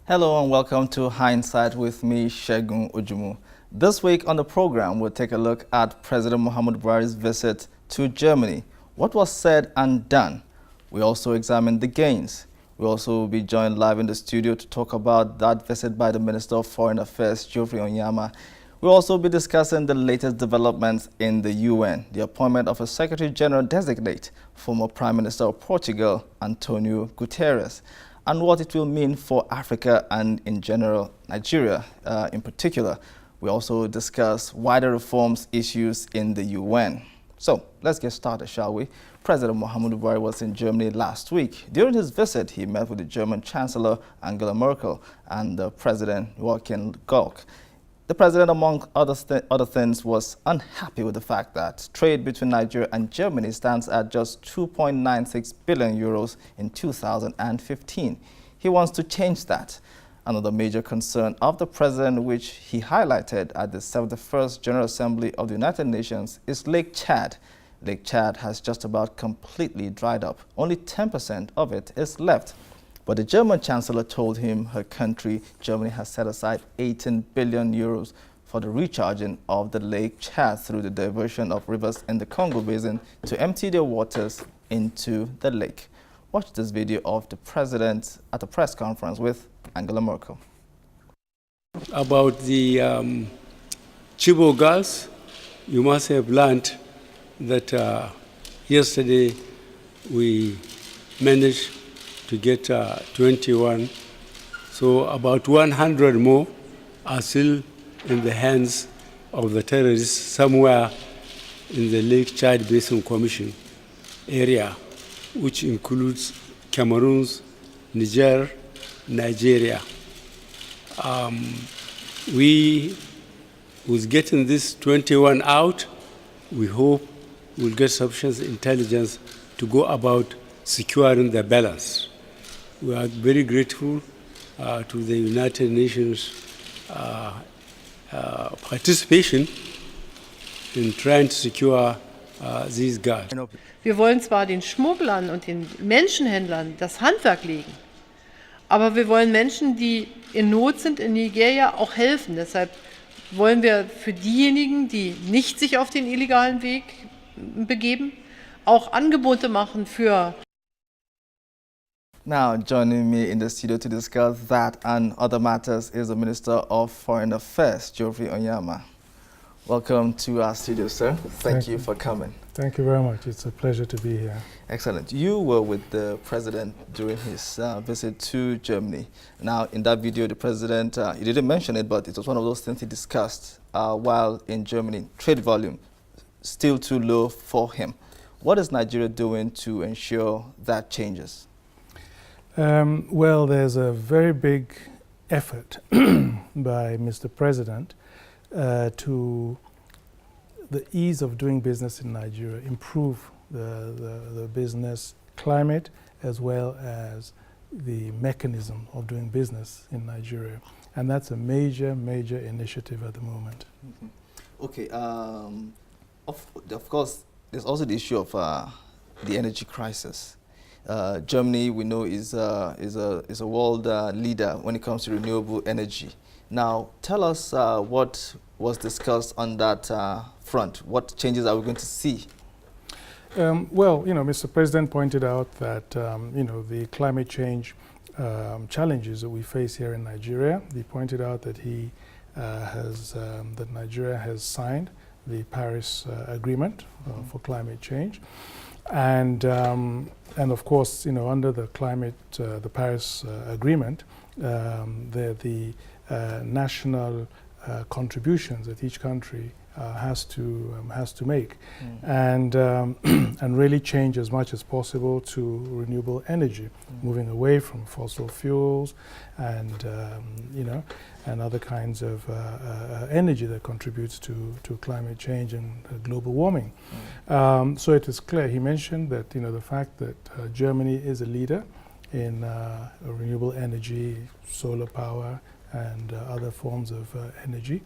Hello and welcome to Hindsight with me, Segun Ojumu. This week on the program, we'll take a look at President Muhammadu Buhari's visit to Germany. What was said and done? We also examine the gains. We'll also be joined live in the studio to talk about that visit by the Minister of Foreign Affairs, Geoffrey Onyeama. We'll also be discussing the latest developments in the UN, the appointment of a Secretary General designate, former Prime Minister of Portugal, Antonio Guterres, and what it will mean for Africa and, in general, Nigeria in particular. We also discuss wider reforms issues in the UN. So let's get started, shall we? President Muhammadu Buhari was in Germany last week. During his visit, he met with the German Chancellor Angela Merkel and the President Joachim Gauck. The president, among other things, was unhappy with the fact that trade between Nigeria and Germany stands at just 2.96 billion euros in 2015. He wants to change that. Another major concern of the president, which he highlighted at the 71st General Assembly of the United Nations, is Lake Chad. Lake Chad has just about completely dried up. Only 10% of it is left. But the German Chancellor told him her country, Germany, has set aside 18 billion euros for the recharging of the Lake Chad through the diversion of rivers in the Congo Basin to empty their waters into the lake. Watch this video of the president at a press conference with Angela Merkel. About the Chibo girls, you must have learned that yesterday we managed to get 21. So about 100 more are still in the hands of the terrorists somewhere in the Lake Chad Basin Commission area, which includes Cameroon, Niger, Nigeria. With getting this 21 out, we hope we'll get sufficient intelligence to go about securing the balance. We are very grateful to the United Nations participation in trying to secure these guards. Wir wollen zwar den Schmugglern und den Menschenhändlern das Handwerk legen, aber wir wollen Menschen, die in Not sind in Nigeria, auch helfen. Deshalb wollen wir für diejenigen, die nicht sich auf den illegalen Weg begeben, auch Angebote machen für. Now, joining me in the studio to discuss that and other matters is the Minister of Foreign Affairs, Geoffrey Onyeama. Welcome to our studio, sir. Thank you for coming. Thank you very much. It's a pleasure to be here. Excellent. You were with the president during his visit to Germany. Now, in that video, the president, he didn't mention it, but it was one of those things he discussed while in Germany. Trade volume, still too low for him. What is Nigeria doing to ensure that changes? Well, there's a very big effort by Mr. President to the ease of doing business in Nigeria, improve the business climate as well as the mechanism of doing business in Nigeria. And that's a major, major initiative at the moment. Mm-hmm. Okay, of course, there's also the issue of the energy crisis. Germany, we know, is a world leader when it comes to renewable energy. Now, tell us what was discussed on that front. What changes are we going to see? Well, Mr. President pointed out that, the climate change challenges that we face here in Nigeria. He pointed out that that Nigeria has signed the Paris Agreement for climate change. And of course, under the the Paris Agreement, the national contributions that each country has to make, and really change as much as possible to renewable energy, moving away from fossil fuels and and other kinds of energy that contributes to climate change and global warming. So it is clear. He mentioned that the fact that Germany is a leader in renewable energy, solar power, and other forms of energy,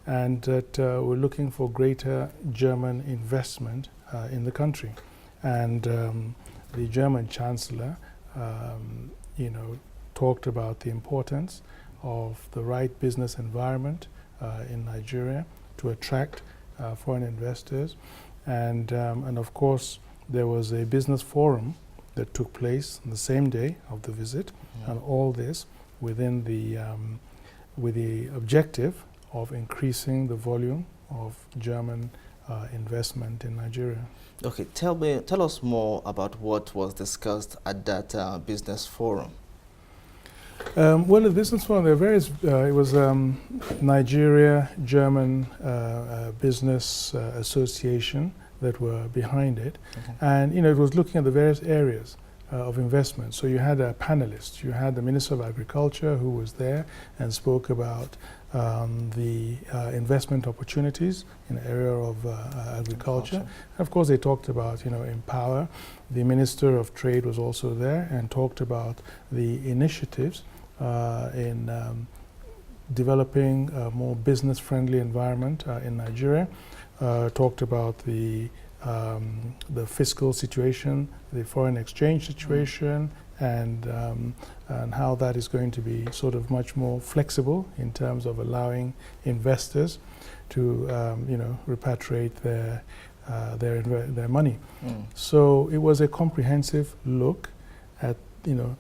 and that we're looking for greater German investment in the country. And the German Chancellor, talked about the importance of the right business environment in Nigeria to attract foreign investors. And of course, there was a business forum that took place on the same day of the visit, and all this within with the objective of increasing the volume of German investment in Nigeria. Okay, tell us more about what was discussed at that business forum. Well, the business forum, there are various, it was Nigeria German Business Association that were behind it. Okay. And, it was looking at the various areas of investment. So you had panelists. You had the Minister of Agriculture who was there and spoke about the investment opportunities in the area of agriculture. And of course, they talked about, Empower. The Minister of Trade was also there and talked about the initiatives in developing a more business-friendly environment in Nigeria. Talked about the fiscal situation, the foreign exchange situation, and how that is going to be sort of much more flexible in terms of allowing investors to repatriate their money. So it was a comprehensive look at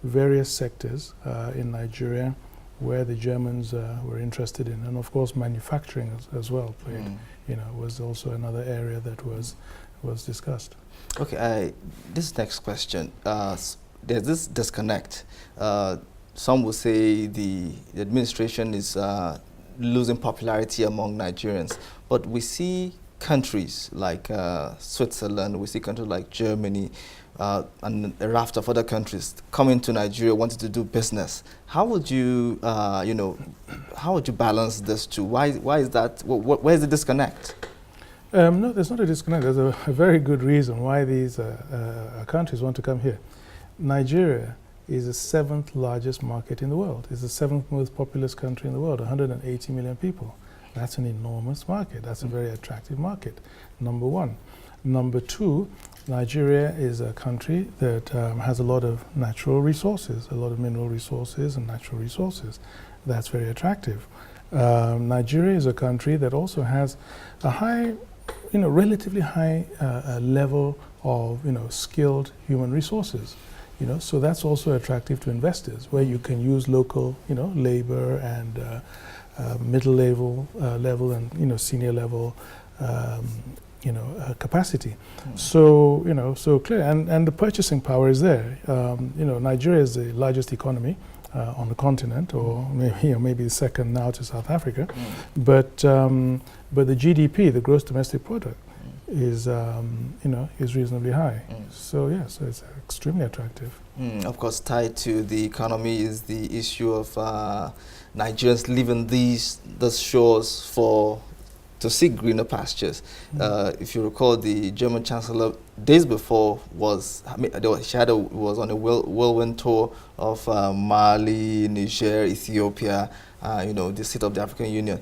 various sectors in Nigeria where the Germans were interested in, and of course manufacturing as well played. Was also another area that was discussed. Okay, this next question, there's this disconnect. Some will say the administration is losing popularity among Nigerians, but we see countries like Switzerland, we see countries like Germany, and a raft of other countries coming to Nigeria wanting to do business. How would you, how would you balance this two? Why is that? Where is the disconnect? No, there's not a disconnect. There's a very good reason why these countries want to come here. Nigeria is the 7th largest market in the world. It's the 7th most populous country in the world, 180 million people. That's an enormous market. That's a very attractive market, number one. Number two, Nigeria is a country that has a lot of natural resources, a lot of mineral resources and natural resources. That's very attractive. Nigeria is a country that also has a high, relatively high level of, skilled human resources. So that's also attractive to investors, where you can use local, labor and middle level and senior level capacity. So so clear, and the purchasing power is there. Nigeria is the largest economy on the continent, or maybe the second now to South Africa. But the GDP, the gross domestic product, is reasonably high. So so it's extremely attractive. Of course, tied to the economy is the issue of Nigerians leaving these shores to seek greener pastures. If you recall, the German Chancellor days before was on a whirlwind tour of Mali, Niger, Ethiopia, the seat of the African Union.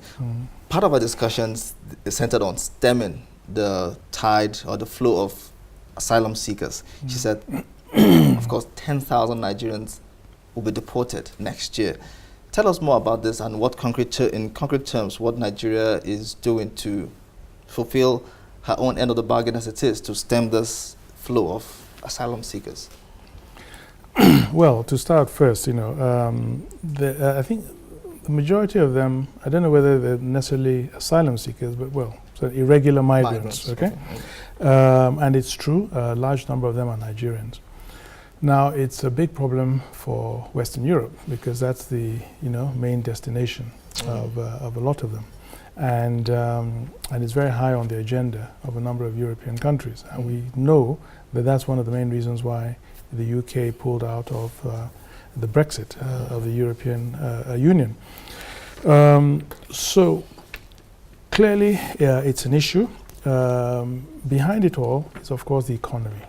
Part of our discussions is centered on stemming the tide or the flow of asylum seekers. She said, of course, 10,000 Nigerians will be deported next year. Tell us more about this and in concrete terms, what Nigeria is doing to fulfill her own end of the bargain as it is to stem this flow of asylum seekers. Well, to start first, I think the majority of them, I don't know whether they're necessarily asylum seekers, but so irregular migrants, okay? And it's true, a large number of them are Nigerians. Now, it's a big problem for Western Europe because that's the main destination of a lot of them, and it's very high on the agenda of a number of European countries. And we know that that's one of the main reasons why the UK pulled out of the Brexit of the European Union. So clearly, it's an issue. Behind it all is, of course, the economy.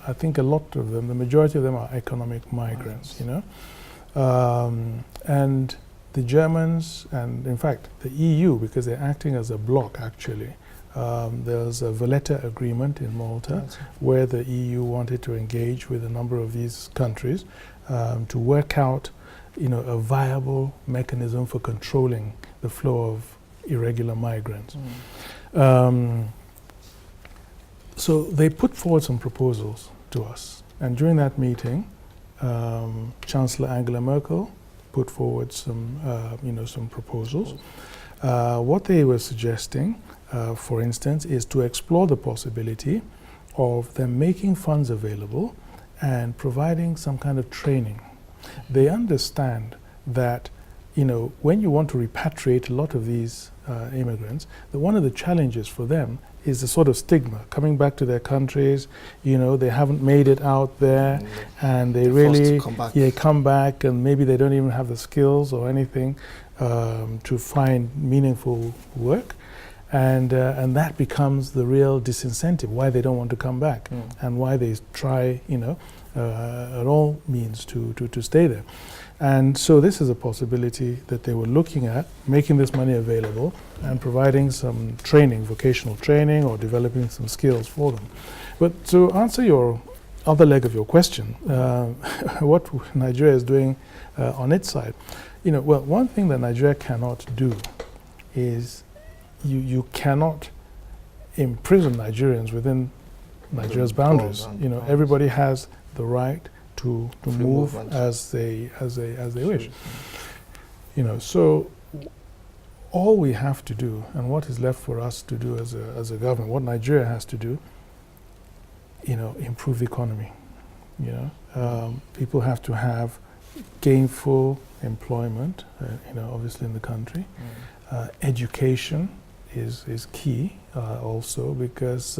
I think a lot of them, the majority of them are economic migrants, and the Germans and, in fact, the EU, because they're acting as a bloc, actually. There's a Valletta agreement in Malta where the EU wanted to engage with a number of these countries to work out a viable mechanism for controlling the flow of irregular migrants. So they put forward some proposals to us, and during that meeting, Chancellor Angela Merkel put forward some proposals. What they were suggesting, for instance, is to explore the possibility of them making funds available and providing some kind of training. They understand that, when you want to repatriate a lot of these immigrants, that one of the challenges for them is the sort of stigma coming back to their countries. They haven't made it out there, and they really come back, and maybe they don't even have the skills or anything to find meaningful work, and that becomes the real disincentive why they don't want to come back, and why they try at all means to stay there. And so this is a possibility that they were looking at, making this money available and providing some training, vocational training, or developing some skills for them. But to answer your other leg of your question, what Nigeria is doing on its side, well, one thing that Nigeria cannot do is you cannot imprison Nigerians within Nigeria's boundaries. Everybody has the right to move as they wish. So all we have to do, and what is left for us to do as a government, what Nigeria has to do, improve the economy. People have to have gainful employment, obviously in the country. Education is key also, because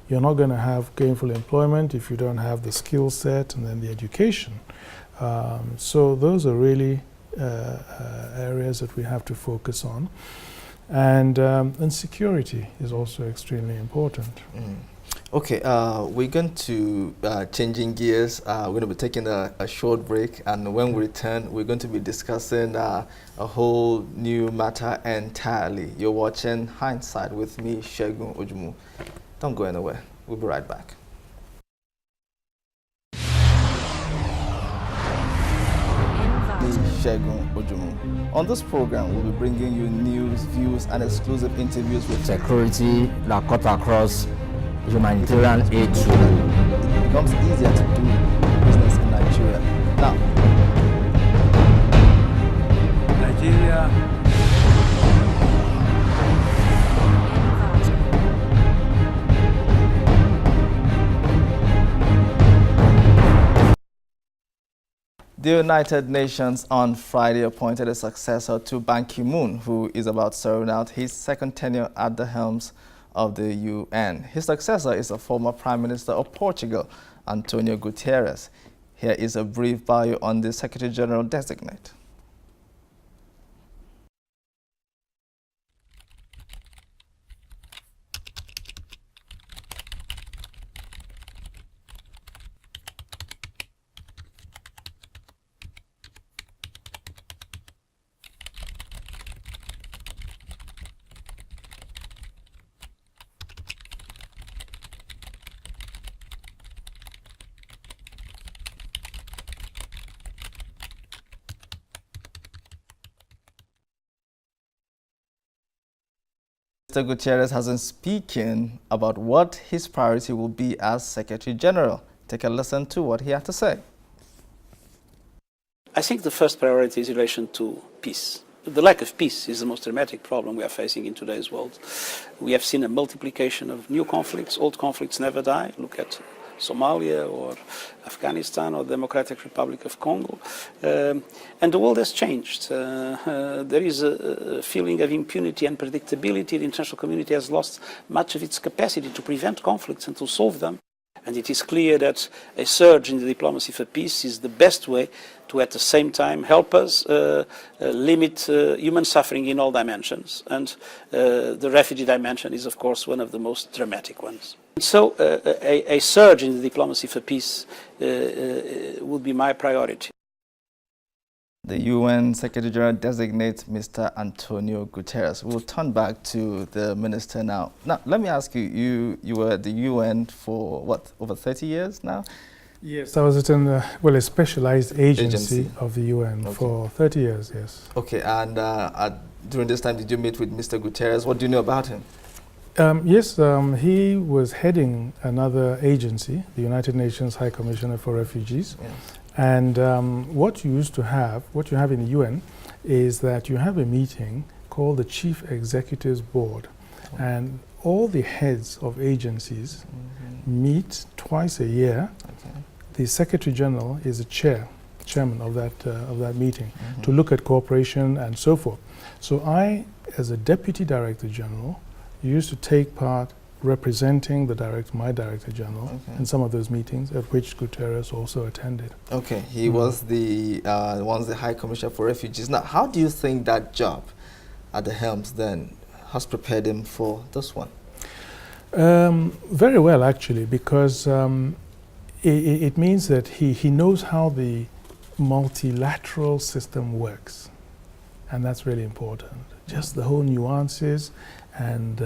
you're not going to have gainful employment if you don't have the skill set and then the education. So those are really areas that we have to focus on. And security is also extremely important. Okay, we're going to changing gears. We're going to be taking a short break, and when we return, we're going to be discussing a whole new matter entirely. You're watching Hindsight with me, Segun Ojumu. Don't go anywhere. We'll be right back. Segun Ojumu. On this program, we'll be bringing you news, views, and exclusive interviews with security that cut across humanitarian aid. It becomes easier to do business in Nigeria. Now, Nigeria. The United Nations on Friday appointed a successor to Ban Ki-moon, who is about serving out his second tenure at the helms of the UN. His successor is a former Prime Minister of Portugal, Antonio Guterres. Here is a brief bio on the Secretary General designate. Mr. Guterres has been speaking about what his priority will be as Secretary General. Take a listen to what he had to say. I think the first priority is in relation to peace. The lack of peace is the most dramatic problem we are facing in today's world. We have seen a multiplication of new conflicts. Old conflicts never die. Look at Somalia or Afghanistan or the Democratic Republic of Congo. And the world has changed. There is a feeling of impunity and predictability. The international community has lost much of its capacity to prevent conflicts and to solve them. And it is clear that a surge in the diplomacy for peace is the best way to, at the same time, help us limit human suffering in all dimensions. And the refugee dimension is, of course, one of the most dramatic ones. So a surge in the diplomacy for peace would be my priority. The UN Secretary General designates Mr. Antonio Guterres. We'll turn back to the minister now. Now, let me ask you, you were at the UN for, what, over 30 years now? Yes, I was at a specialized agency of the UN Okay. for 30 years, yes. Okay, and during this time, did you meet with Mr. Guterres? What do you know about him? Yes, he was heading another agency, the United Nations High Commissioner for Refugees. Yes. And what you have in the UN is that you have a meeting called the Chief Executives Board. And all the heads of agencies meet twice a year. Okay. The Secretary General is the chairman of that meeting to look at cooperation and so forth. So I, as a Deputy Director General, used to take part representing my Director General in some of those meetings at which Guterres also attended. Okay, he was the High Commissioner for Refugees. Now, how do you think that job at the helms then has prepared him for this one? Very well, actually, because it means that he knows how the multilateral system works, and that's really important. Just the whole nuances and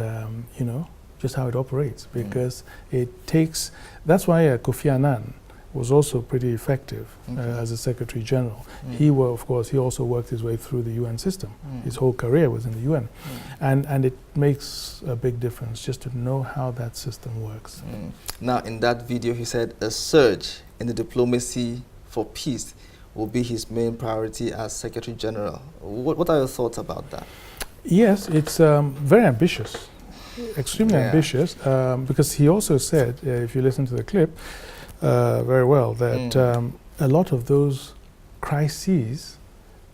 just how it operates, because it takes. That's why Kofi Annan was also pretty effective as a Secretary General. He also worked his way through the UN system. His whole career was in the UN, and it makes a big difference just to know how that system works. Now, in that video, he said a surge in the diplomacy for peace will be his main priority as Secretary General. What are your thoughts about that? Yes, it's very ambitious, extremely ambitious, because he also said, if you listen to the clip very well, that a lot of those crises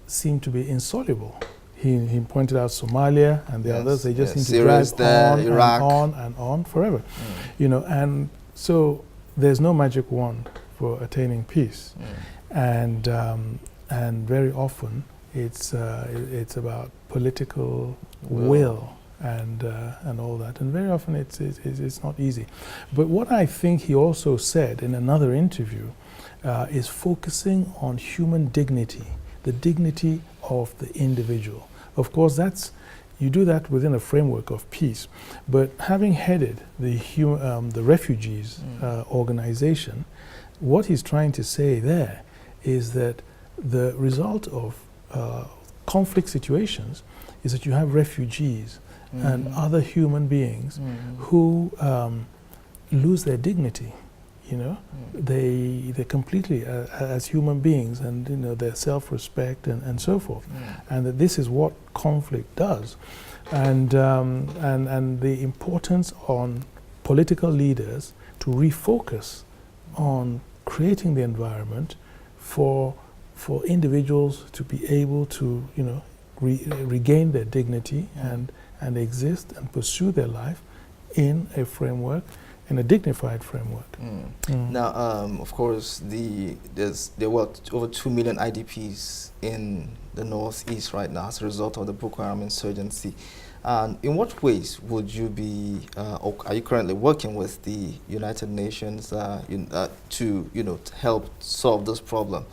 seem to be insoluble. He pointed out Somalia and the others, they just seem to drag on Iraq. and on and on forever. And so there's no magic wand for attaining peace. And very often it's about political will and all that, and very often it's not easy. But what I think he also said in another interview is focusing on human dignity, the dignity of the individual. Of course, you do that within a framework of peace. But having headed the refugees organization, what he's trying to say there is that the result of conflict situations is that you have refugees and other human beings who lose their dignity. They completely as human beings, and their self-respect and so forth, and that this is what conflict does, and the importance on political leaders to refocus on creating the environment for individuals to be able to regain their dignity and exist and pursue their life in a framework, in a dignified framework. Now, of course, there were over 2 million IDPs in the northeast right now as a result of the Boko Haram insurgency. In what ways would you be, or are you currently working with the United Nations to help solve this problem?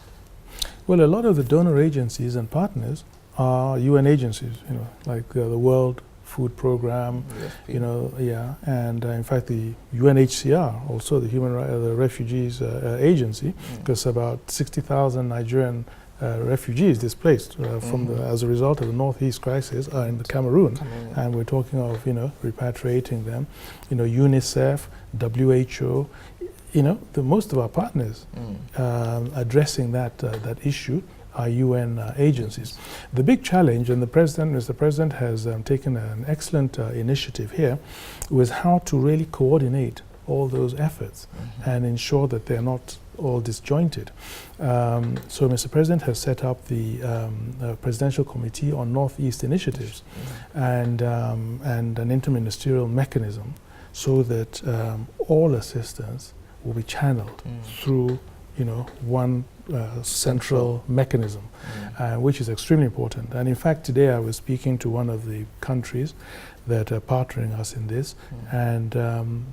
Well, a lot of the donor agencies and partners are UN agencies, like the World Food Program, and in fact the UNHCR, also the Refugees Agency, because about 60,000 Nigerian refugees displaced as a result of the Northeast crisis are in the Cameroon, and we're talking of repatriating them. UNICEF, WHO, most of our partners addressing that issue are UN agencies. The big challenge, and Mr. President has taken an excellent initiative here, was how to really coordinate all those efforts and ensure that they're not all disjointed. So Mr. President has set up the Presidential Committee on Northeast Initiatives and an interministerial mechanism so that all assistance will be channeled through one central mechanism, which is extremely important. And in fact, today I was speaking to one of the countries that are partnering us in this, and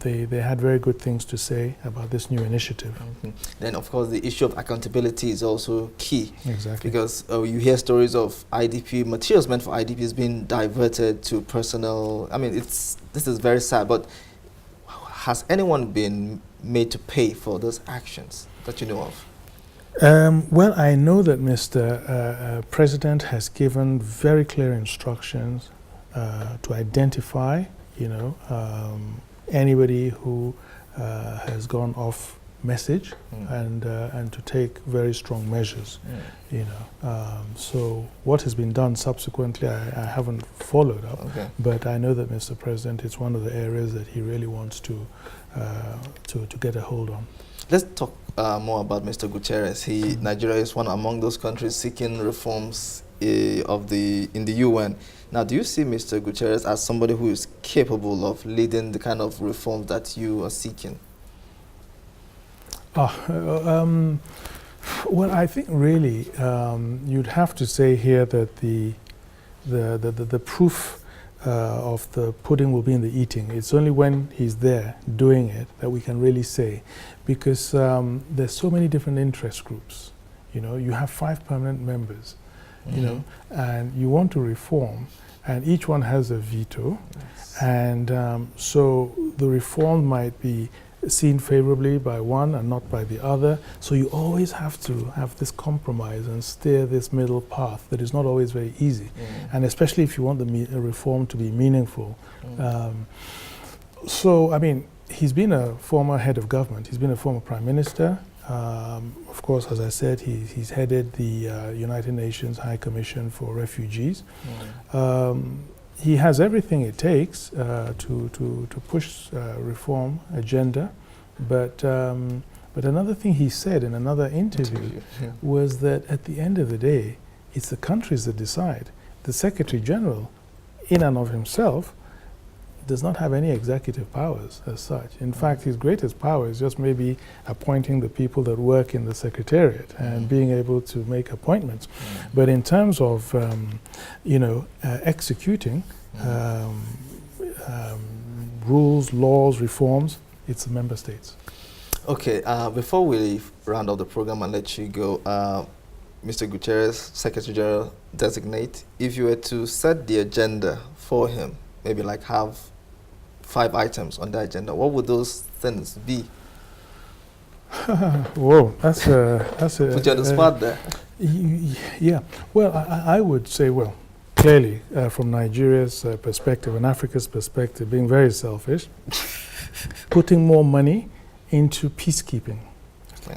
they had very good things to say about this new initiative. Then, of course, the issue of accountability is also key. Exactly. Because you hear stories of IDP, materials meant for IDPs being diverted to personal. I mean, this is very sad, but has anyone been made to pay for those actions? that you know of? Well, I know that Mr. President has given very clear instructions to identify, anybody who has gone off message and to take very strong measures. So what has been done subsequently, I haven't followed up, but I know that Mr. President, it's one of the areas that he really wants to get a hold on. Let's talk more about Mr. Guterres. Nigeria is one among those countries seeking reforms in the UN. Now, do you see Mr. Guterres as somebody who is capable of leading the kind of reforms that you are seeking? Well, I think really you'd have to say here that the proof of the pudding will be in the eating. It's only when he's there doing it that we can really say, because there's so many different interest groups. You have 5 permanent members, and you want to reform, and each one has a veto, and so the reform might be seen favorably by one and not by the other. So you always have to have this compromise and steer this middle path that is not always very easy, and especially if you want the reform to be meaningful. So, I mean, he's been a former head of government. He's been a former prime minister. Of course, as I said, he's headed the United Nations High Commission for Refugees. He has everything it takes to push reform agenda, but another thing he said in another interview was that at the end of the day, it's the countries that decide. The Secretary General, in and of himself, does not have any executive powers as such. In fact, his greatest power is just maybe appointing the people that work in the Secretariat and being able to make appointments. But in terms of, executing rules, laws, reforms, it's the member states. Okay, before we round up the program and let you go, Mr. Guterres, Secretary General designate, if you were to set the agenda for him, maybe like have 5 items on the agenda, what would those things be? Whoa, that's a put you on the spot there. Yeah, well, I would say, well, clearly from Nigeria's perspective and Africa's perspective, being very selfish, putting more money into peacekeeping.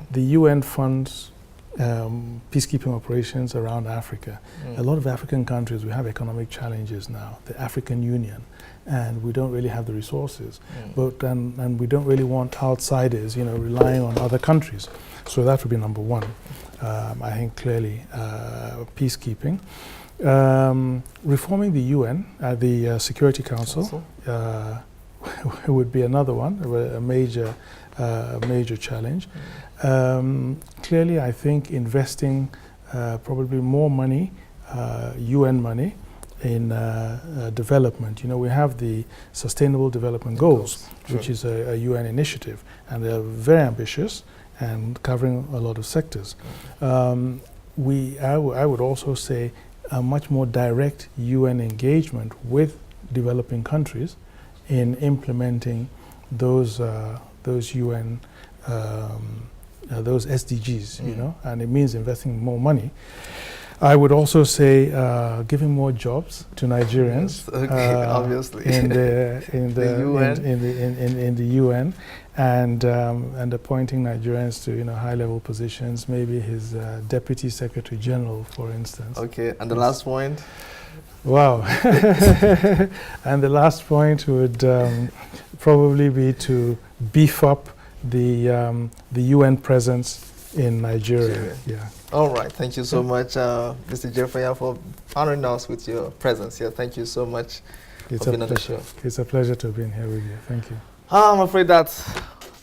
The UN funds peacekeeping operations around Africa. A lot of African countries, we have economic challenges now, the African Union, and we don't really have the resources. And we don't really want outsiders, relying on other countries. So that would be number one. I think clearly peacekeeping. Reforming the UN, the Security Council, would be another one, a major challenge. Clearly, I think investing probably more money, UN money, in development. We have the Sustainable Development Goals, which is a UN initiative, and they're very ambitious and covering a lot of sectors. I would also say a much more direct UN engagement with developing countries in implementing those UN those SDGs, and it means investing more money. I would also say giving more jobs to Nigerians, obviously, in the UN, and appointing Nigerians to high-level positions. Maybe his Deputy Secretary General, for instance. Okay, and the last point. Wow, and the last point would probably be to beef up the UN presence in Nigeria. Yeah. All right. Thank you so much, Mr. Geoffrey Onyeama, for honoring us with your presence here. Thank you so much for being on the show. It's a pleasure to be here with you. Thank you. I'm afraid that's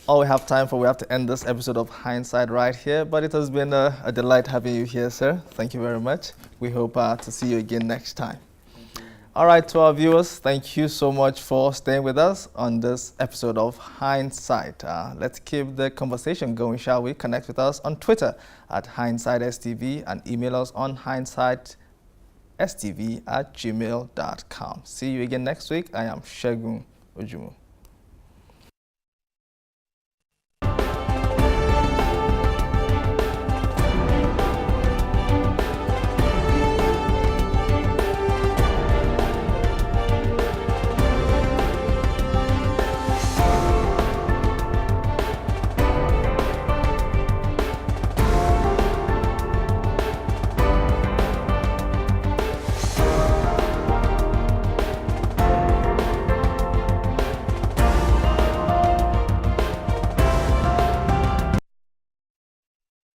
all we have time for. We have to end this episode of Hindsight right here, but it has been a delight having you here, sir. Thank you very much. We hope to see you again next time. All right, to our viewers, thank you so much for staying with us on this episode of Hindsight. Let's keep the conversation going, shall we? Connect with us on Twitter at HindsightSTV and email us on hindsightstv@gmail.com. See you again next week. I am Shegun Ojumo.